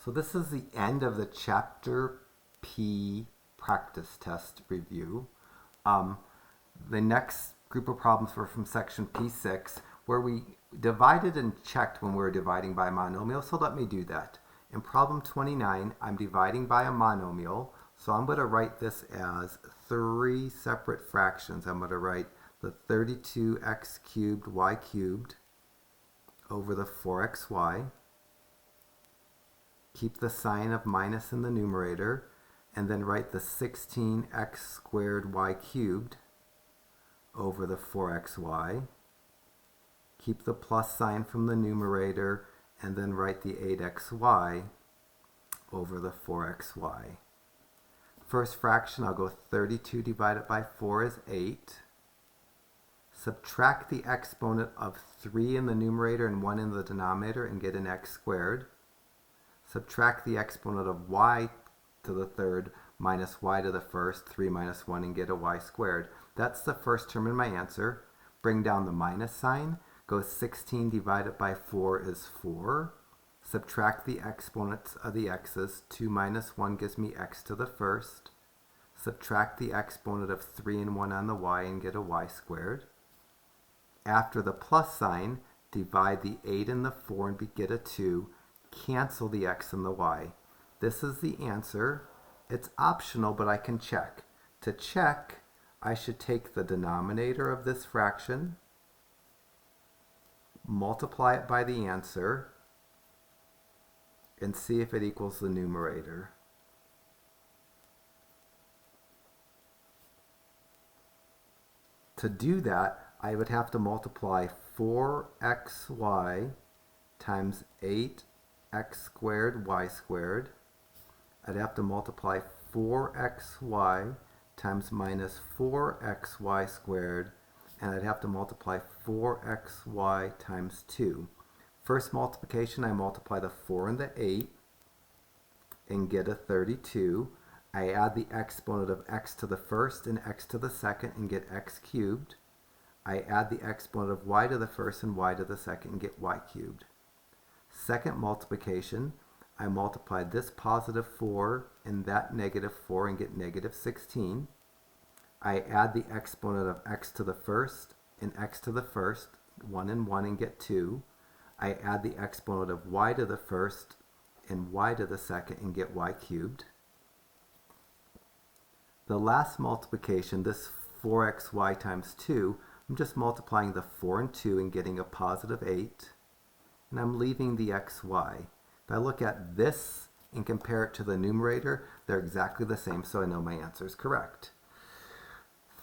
So this is the end of the Chapter P practice test review. The next group of problems were from section P6, where we divided and checked when we were dividing by a monomial, so let me do that. In problem 29, I'm dividing by a monomial, so I'm going to write this as three separate fractions. I'm going to write the 32x cubed y cubed over the 4xy. Keep the sign of minus in the numerator, and then write the 16x squared y cubed over the 4xy. Keep the plus sign from the numerator, and then write the 8xy over the 4xy. First fraction, I'll go 32 divided by 4 is 8. Subtract the exponent of 3 in the numerator and 1 in the denominator and get an x squared. Subtract the exponent of y to the third minus y to the first, 3 minus 1, and get a y squared. That's the first term in my answer. Bring down the minus sign. Go 16 divided by 4 is 4. Subtract the exponents of the x's. 2 minus 1 gives me x to the first. Subtract the exponent of 3 and 1 on the y and get a y squared. After the plus sign, divide the 8 and the 4 and get a 2. Cancel the x and the y. This is the answer. It's optional, but I can check. To check, I should take the denominator of this fraction, multiply it by the answer, and see if it equals the numerator. To do that, I would have to multiply 4xy times 8x squared y squared. I'd have to multiply 4xy times minus 4xy squared, and I'd have to multiply 4xy times 2. First multiplication, I multiply the 4 and the 8 and get a 32. I add the exponent of x to the first and x to the second and get x cubed. I add the exponent of y to the first and y to the second and get y cubed. Second multiplication, I multiply this positive 4 and that negative 4 and get negative 16. I add the exponent of x to the first and x to the first, 1 and 1, and get 2. I add the exponent of y to the first and y to the second and get y cubed. The last multiplication, this 4xy times 2, I'm just multiplying the 4 and 2 and getting a positive 8. And I'm leaving the xy. If I look at this and compare it to the numerator, they're exactly the same, so I know my answer is correct.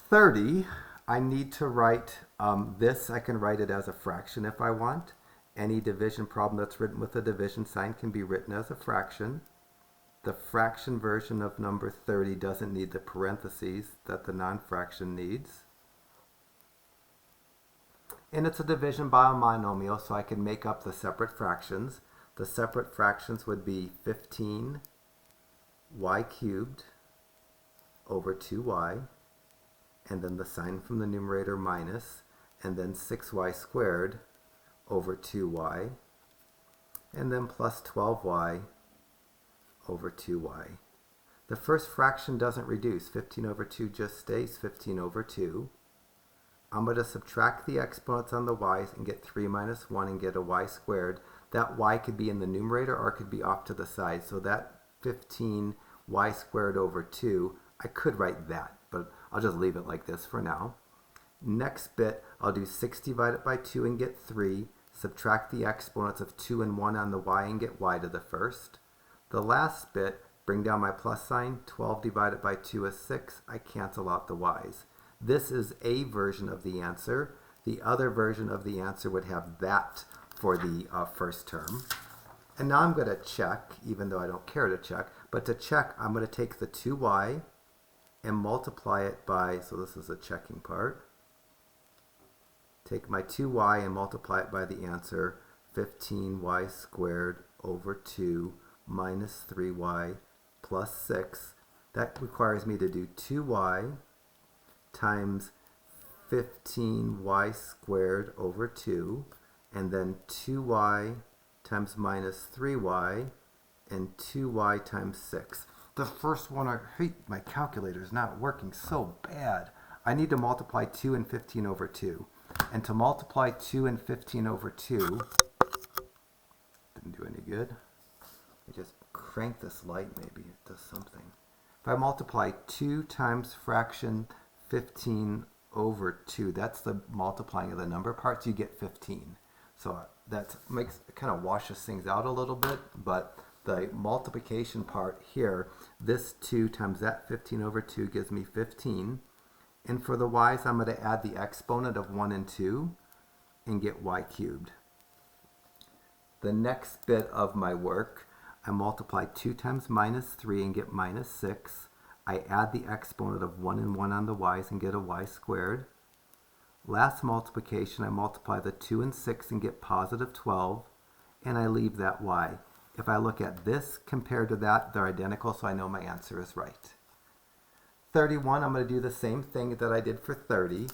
30, I need to write this. I can write it as a fraction if I want. Any division problem that's written with a division sign can be written as a fraction. The fraction version of number 30 doesn't need the parentheses that the non-fraction needs. And it's a division by a monomial, so I can make up the separate fractions. The separate fractions would be 15y cubed over 2y, and then the sign from the numerator minus, and then 6y squared over 2y, and then plus 12y over 2y. The first fraction doesn't reduce. 15 over 2 just stays 15 over 2. I'm going to subtract the exponents on the y's and get 3 minus 1 and get a y squared. That y could be in the numerator or it could be off to the side. So that 15y squared over 2, I could write that, but I'll just leave it like this for now. Next bit, I'll do 6 divided by 2 and get 3. Subtract the exponents of 2 and 1 on the y and get y to the first. The last bit, bring down my plus sign. 12 divided by 2 is 6. I cancel out the y's. This is a version of the answer. The other version of the answer would have that for the first term. And now I'm going to check, even though I don't care to check, but to check, I'm going to take the 2y and multiply it by, so this is the checking part. Take my 2y and multiply it by the answer, 15y squared over 2 minus 3y plus 6. That requires me to do 2y times 15y squared over 2, and then 2y times minus 3y and 2y times 6. The first one, I hate my calculator is not working so bad. I need to multiply 2 and 15 over 2. And to multiply 2 and 15 over 2, didn't do any good. I just crank this light, maybe it does something. If I multiply 2 times fraction 15 over 2, that's the multiplying of the number parts, you get 15. So that makes, it kind of washes things out a little bit, but the multiplication part here, this 2 times that 15 over 2 gives me 15. And for the y's, I'm going to add the exponent of 1 and 2 and get y cubed. The next bit of my work, I multiply 2 times minus 3 and get minus 6. I add the exponent of 1 and 1 on the y's and get a y squared. Last multiplication, I multiply the 2 and 6 and get positive 12, and I leave that y. If I look at this compared to that, they're identical, so I know my answer is right. 31, I'm going to do the same thing that I did for 30.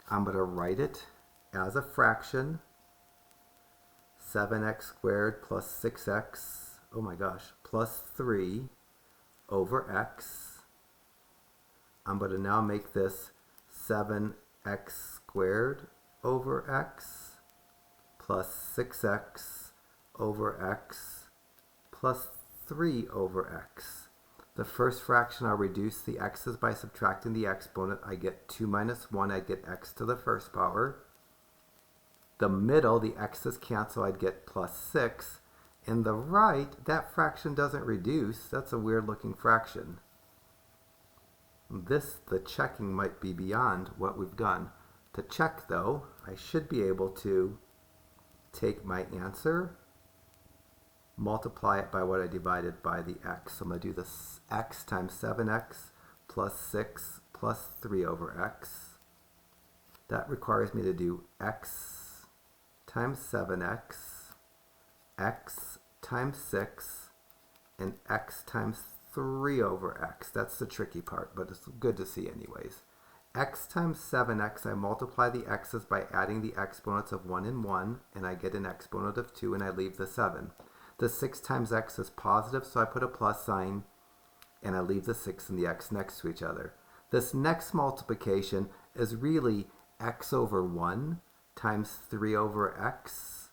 I'm going to write it as a fraction. 7x squared plus 6x, oh my gosh, plus 3 over x. I'm going to now make this 7x squared over x plus 6x over x plus 3 over x. The first fraction, I'll reduce the x's by subtracting the exponent. I get 2 minus 1, I get x to the first power. The middle, the x's cancel, I'd get plus 6. In the right, that fraction doesn't reduce. That's a weird looking fraction. This, the checking might be beyond what we've done. To check though, I should be able to take my answer, multiply it by what I divided by the x. So I'm going to do this x times 7x plus 6 plus 3 over x. That requires me to do x times 7x, x times 6, and x times 3 over x. That's the tricky part, but it's good to see anyways. X times 7x, I multiply the x's by adding the exponents of 1 and 1, and I get an exponent of 2, and I leave the 7. The 6 times x is positive, so I put a plus sign, and I leave the 6 and the x next to each other. This next multiplication is really x over 1 times 3 over x.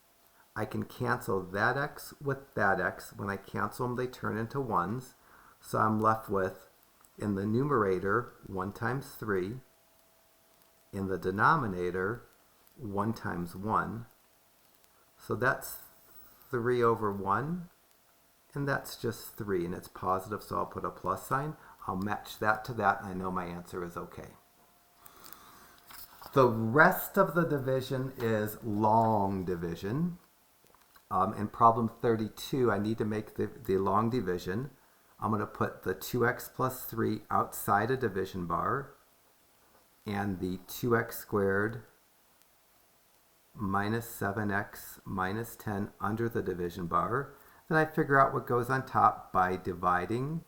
I can cancel that x with that x. When I cancel them, they turn into 1s. So I'm left with, in the numerator, 1 times 3. In the denominator, 1 times 1. So that's 3 over 1. And that's just 3, and it's positive, so I'll put a plus sign. I'll match that to that, and I know my answer is okay. The rest of the division is long division. In problem 32, I need to make the long division. I'm going to put the 2x plus 3 outside a division bar and the 2x squared minus 7x minus 10 under the division bar. Then I figure out what goes on top by dividing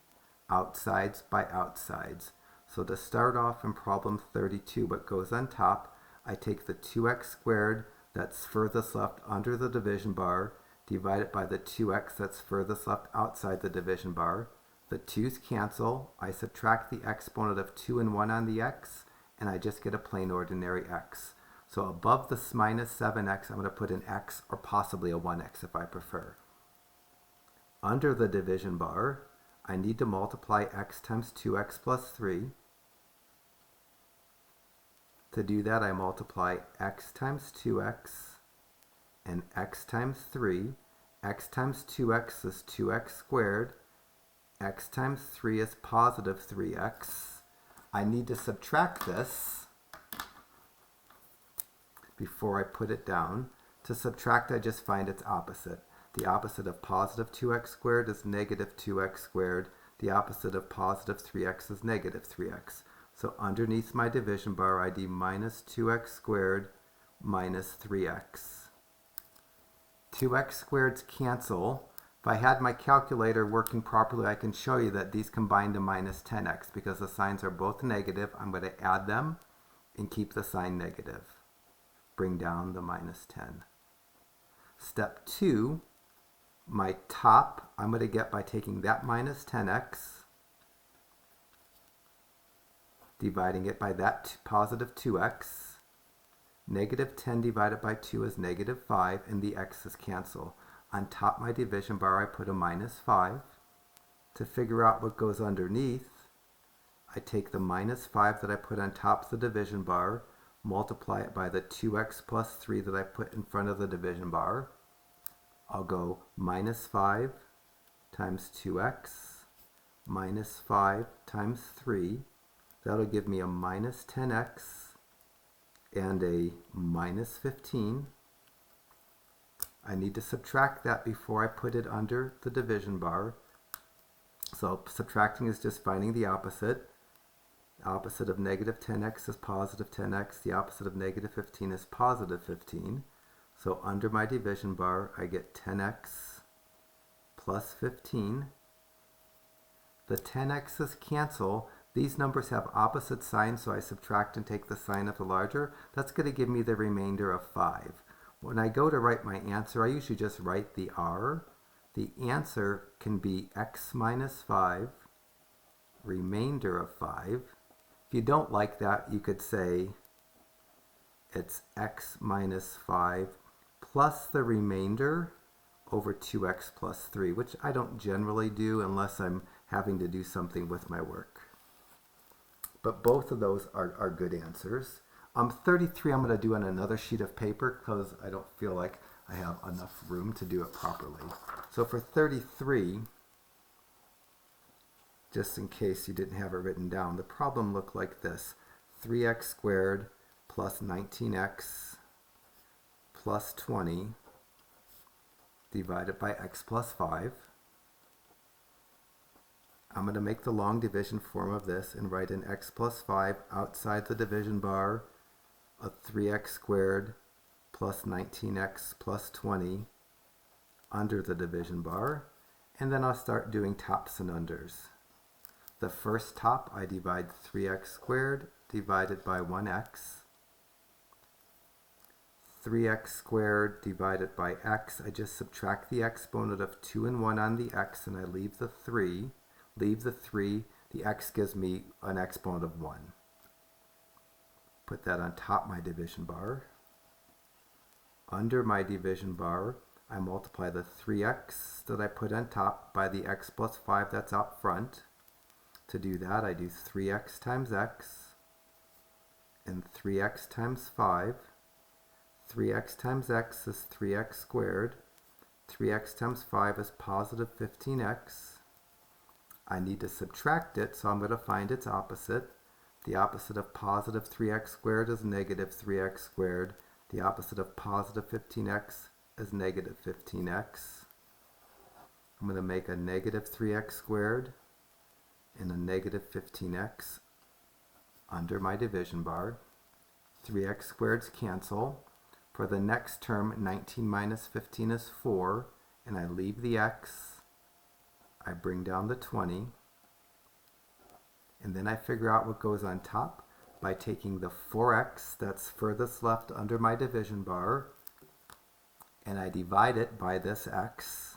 outsides by outsides. So to start off in problem 32, what goes on top, I take the 2x squared that's furthest left under the division bar, divide it by the 2x that's furthest left outside the division bar. The 2's cancel. I subtract the exponent of 2 and 1 on the x, and I just get a plain ordinary x. So above this minus 7x, I'm going to put an x or possibly a 1x if I prefer. Under the division bar, I need to multiply x times 2x plus 3. To do that, I multiply x times 2x and x times 3. X times 2x is 2x squared. X times 3 is positive 3x. I need to subtract this before I put it down. To subtract, I just find its opposite. The opposite of positive 2x squared is negative 2x squared. The opposite of positive 3x is negative 3x. So underneath my division bar, I do minus 2x squared minus 3x. 2x squareds cancel. If I had my calculator working properly, I can show you that these combine to minus 10x because the signs are both negative. I'm going to add them and keep the sign negative. Bring down the minus 10. Step 2, My top I'm going to get by taking that minus 10x, dividing it by that positive 2x. Negative 10 divided by 2 is negative 5, and the x's cancel. On top my division bar, I put a minus 5. To figure out what goes underneath, I take the minus 5 that I put on top of the division bar, multiply it by the 2x plus 3 that I put in front of the division bar. I'll go minus 5 times 2x minus 5 times 3. That'll give me a minus 10x and a minus 15. I need to subtract that before I put it under the division bar. So subtracting is just finding the opposite. The opposite of negative 10x is positive 10x. The opposite of negative 15 is positive 15. So under my division bar, I get 10x plus 15. The 10x's cancel. These numbers have opposite signs, so I subtract and take the sign of the larger. That's going to give me the remainder of 5. When I go to write my answer, I usually just write the r. The answer can be x minus 5, remainder of 5. If you don't like that, you could say it's x minus 5 plus the remainder over 2x plus 3, which I don't generally do unless I'm having to do something with my work. But both of those are good answers. 33 I'm going to do on another sheet of paper because I don't feel like I have enough room to do it properly. So for 33, just in case you didn't have it written down, the problem looked like this. 3x squared plus 19x plus 20 divided by x plus 5. I'm going to make the long division form of this and write in x plus 5 outside the division bar, a 3x squared plus 19x plus 20 under the division bar, and then I'll start doing tops and unders. The first top, I divide 3x squared divided by 1x. 3x squared divided by x, I just subtract the exponent of 2 and 1 on the x, and I leave the 3. Leave the 3, the x gives me an exponent of 1. Put that on top my division bar. Under my division bar, I multiply the 3x that I put on top by the x plus 5 that's out front. To do that, I do 3x times x and 3x times 5. 3x times x is 3x squared. 3x times 5 is positive 15x. I need to subtract it, so I'm going to find its opposite. The opposite of positive 3x squared is negative 3x squared. The opposite of positive 15x is negative 15x. I'm going to make a negative 3x squared and a negative 15x under my division bar. 3x squareds cancel. For the next term, 19 minus 15 is 4, and I leave the x. I bring down the 20, and then I figure out what goes on top by taking the 4x that's furthest left under my division bar, and I divide it by this x.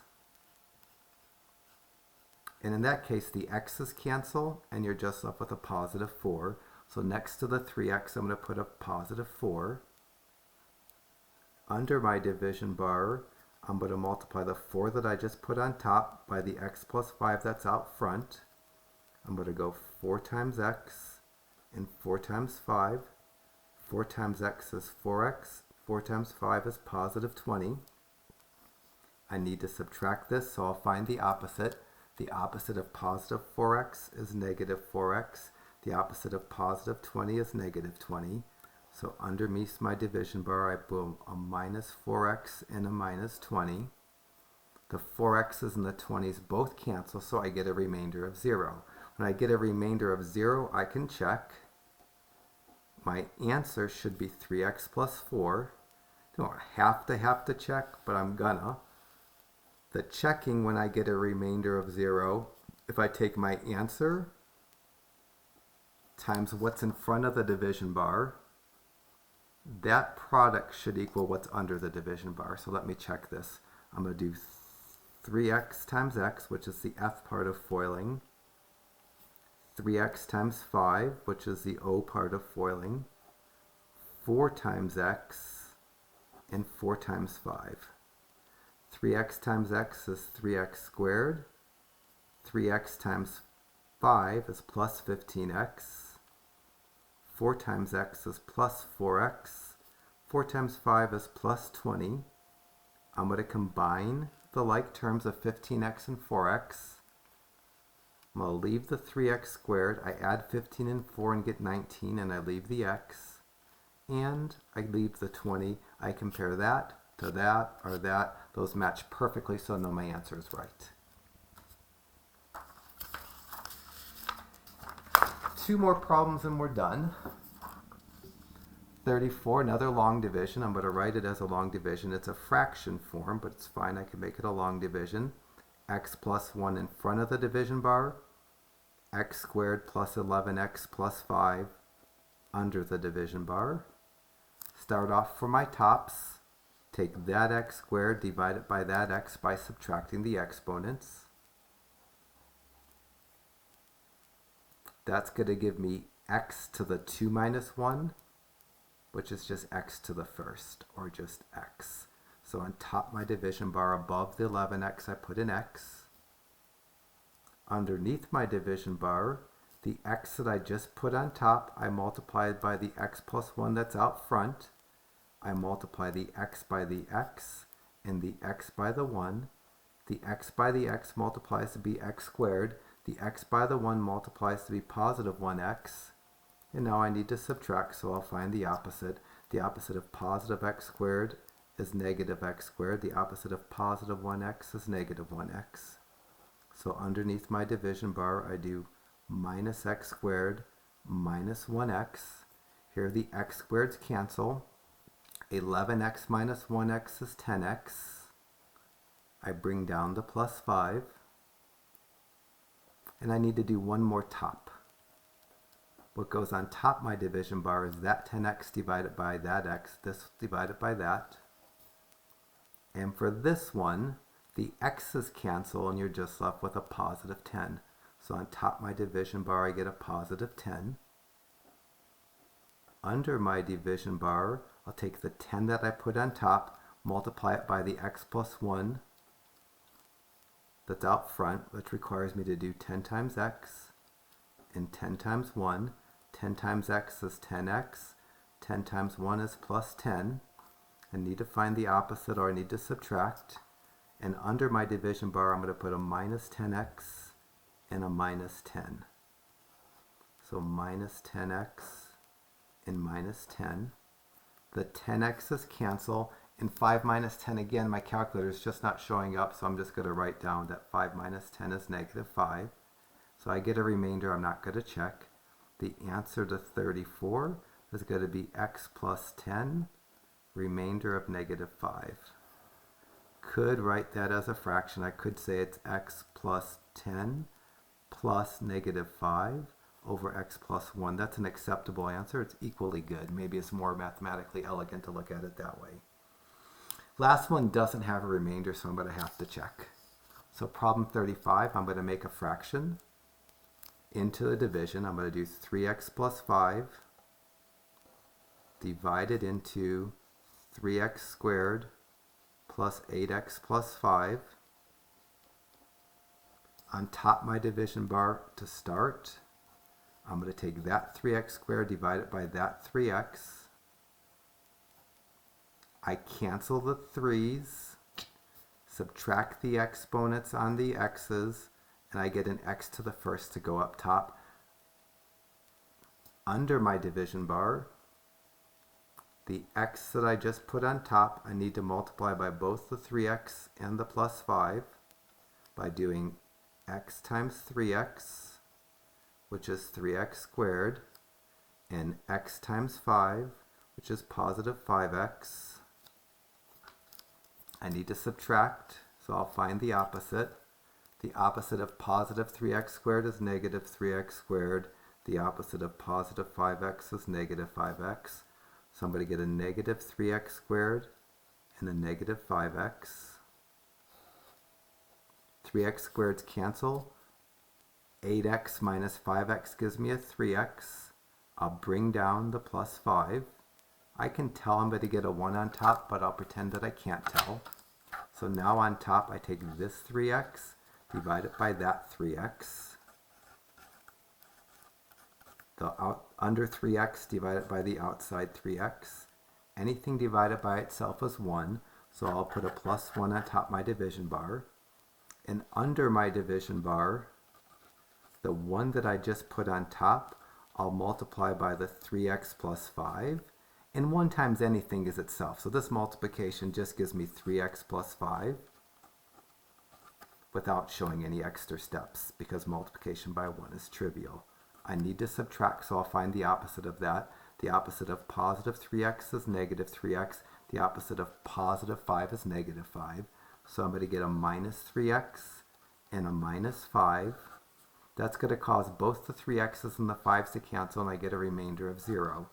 And in that case, the x's cancel, and you're just left with a positive 4. So next to the 3x, I'm going to put a positive 4. Under my division bar, I'm going to multiply the 4 that I just put on top by the x plus 5 that's out front. I'm going to go 4 times x and 4 times 5. 4 times x is 4x. 4 times 5 is positive 20. I need to subtract this, so I'll find the opposite. The opposite of positive 4x is negative 4x. The opposite of positive 20 is negative 20. So underneath my division bar, I put a minus 4x and a minus 20. The 4x's and the 20's both cancel, so I get a remainder of 0. When I get a remainder of 0, I can check. My answer should be 3x plus 4. I don't have to check, but I'm gonna. The checking when I get a remainder of 0, if I take my answer times what's in front of the division bar, that product should equal what's under the division bar. So let me check this. I'm going to do 3x times x, which is the f part of foiling, 3x times 5, which is the o part of foiling, 4 times x, and 4 times 5. 3x times x is 3x squared. 3x times 5 is plus 15x. 4 times x is plus 4x. 4 times 5 is plus 20. I'm going to combine the like terms of 15x and 4x. I'm going to leave the 3x squared. I add 15 and 4 and get 19, and I leave the x. And I leave the 20. I compare that to that or that. Those match perfectly, so I know my answer is right. 2 more problems and we're done. 34, another long division. I'm going to write it as a long division. It's a fraction form, but it's fine. I can make it a long division. X plus 1 in front of the division bar. X squared plus 11x plus 5 under the division bar. Start off for my tops. Take that x squared, divide it by that x by subtracting the exponents. That's going to give me x to the 2 minus 1. Which is just x to the first, or just x. So on top my division bar above the 11x, I put an x. Underneath my division bar, the x that I just put on top, I multiplied by the x plus 1 that's out front. I multiply the x by the x, and the x by the 1. The x by the x multiplies to be x squared. The x by the 1 multiplies to be positive 1x. And now I need to subtract, so I'll find the opposite. The opposite of positive x squared is negative x squared. The opposite of positive 1x is negative 1x. So underneath my division bar, I do minus x squared minus 1x. Here the x squareds cancel. 11x minus 1x is 10x. I bring down the plus 5. And I need to do one more top. What goes on top my division bar is that 10x divided by that x, this divided by that. And for this one, the x's cancel and you're just left with a positive 10. So on top my division bar, I get a positive 10. Under my division bar, I'll take the 10 that I put on top, multiply it by the x plus 1 that's out front, which requires me to do 10 times x and 10 times 1. 10 times x is 10x. 10 times 1 is plus 10. I need to find the opposite, or I need to subtract. And under my division bar, I'm going to put a minus 10x and a minus 10. So minus 10x and minus 10. The 10x's cancel. And 5 minus 10, again, my calculator is just not showing up, so I'm just going to write down that 5 minus 10 is negative 5. So I get a remainder I'm not going to check. The answer to 34 is going to be x plus 10, remainder of negative 5. Could write that as a fraction. I could say it's x plus 10 plus negative 5 over x plus 1. That's an acceptable answer. It's equally good. Maybe it's more mathematically elegant to look at it that way. Last one doesn't have a remainder, so I'm going to have to check. So problem 35, I'm going to make a fraction into the division. I'm going to do 3x plus 5 divided into 3x squared plus 8x plus 5. On top my division bar to start, I'm going to take that 3x squared, divide it by that 3x. I cancel the 3's, subtract the exponents on the x's, and I get an x to the first to go up top. Under my division bar, the x that I just put on top, I need to multiply by both the 3x and the plus 5 by doing x times 3x, which is 3x squared, and x times 5, which is positive 5x. I need to subtract, so I'll find the opposite. The opposite of positive 3x squared is negative 3x squared. The opposite of positive 5x is negative 5x. So I'm going to get a negative 3x squared and a negative 5x. 3x squareds cancel. 8x minus 5x gives me a 3x. I'll bring down the plus 5. I can tell I'm going to get a 1 on top, but I'll pretend that I can't tell. So now on top, I take this 3x, divide it by that 3x. The under 3x divided by the outside 3x. Anything divided by itself is 1, so I'll put a plus 1 on top of my division bar. And under my division bar, the 1 that I just put on top, I'll multiply by the 3x plus 5. And 1 times anything is itself. So this multiplication just gives me 3x plus 5 without showing any extra steps because multiplication by 1 is trivial. I need to subtract, so I'll find the opposite of that. The opposite of positive 3x is negative 3x. The opposite of positive 5 is negative 5. So I'm going to get a minus 3x and a minus 5. That's going to cause both the 3x's and the 5's to cancel, and I get a remainder of 0.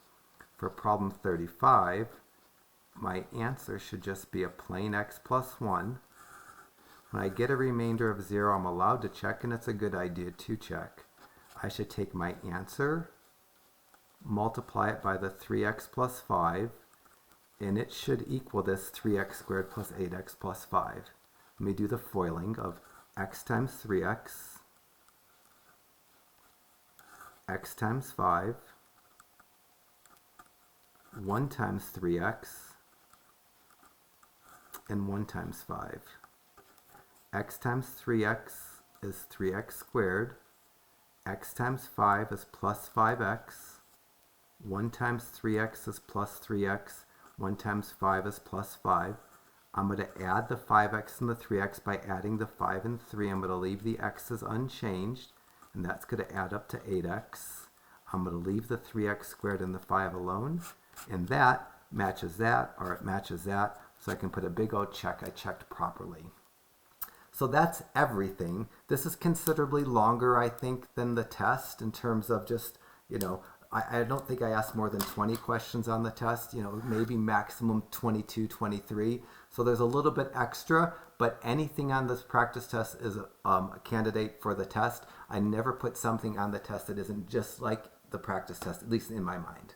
For problem 35, my answer should just be a plain x plus 1. When I get a remainder of 0, I'm allowed to check, and it's a good idea to check. I should take my answer, multiply it by the 3x plus 5, and it should equal this 3x squared plus 8x plus 5. Let me do the foiling of x times 3x, x times 5, 1 times 3x, and 1 times 5. X times 3x is 3x squared. X times 5 is plus 5x. 1 times 3x is plus 3x. 1 times 5 is plus 5. I'm going to add the 5x and the 3x by adding the 5 and 3. I'm going to leave the x's unchanged, and that's going to add up to 8x. I'm going to leave the 3x squared and the 5 alone, and that matches that, or it matches that, so I can put a big old check. I checked properly. So that's everything. This is considerably longer, I think, than the test in terms of just, I don't think I asked more than 20 questions on the test, maybe maximum 22, 23. So there's a little bit extra, but anything on this practice test is a candidate for the test. I never put something on the test that isn't just like the practice test, at least in my mind.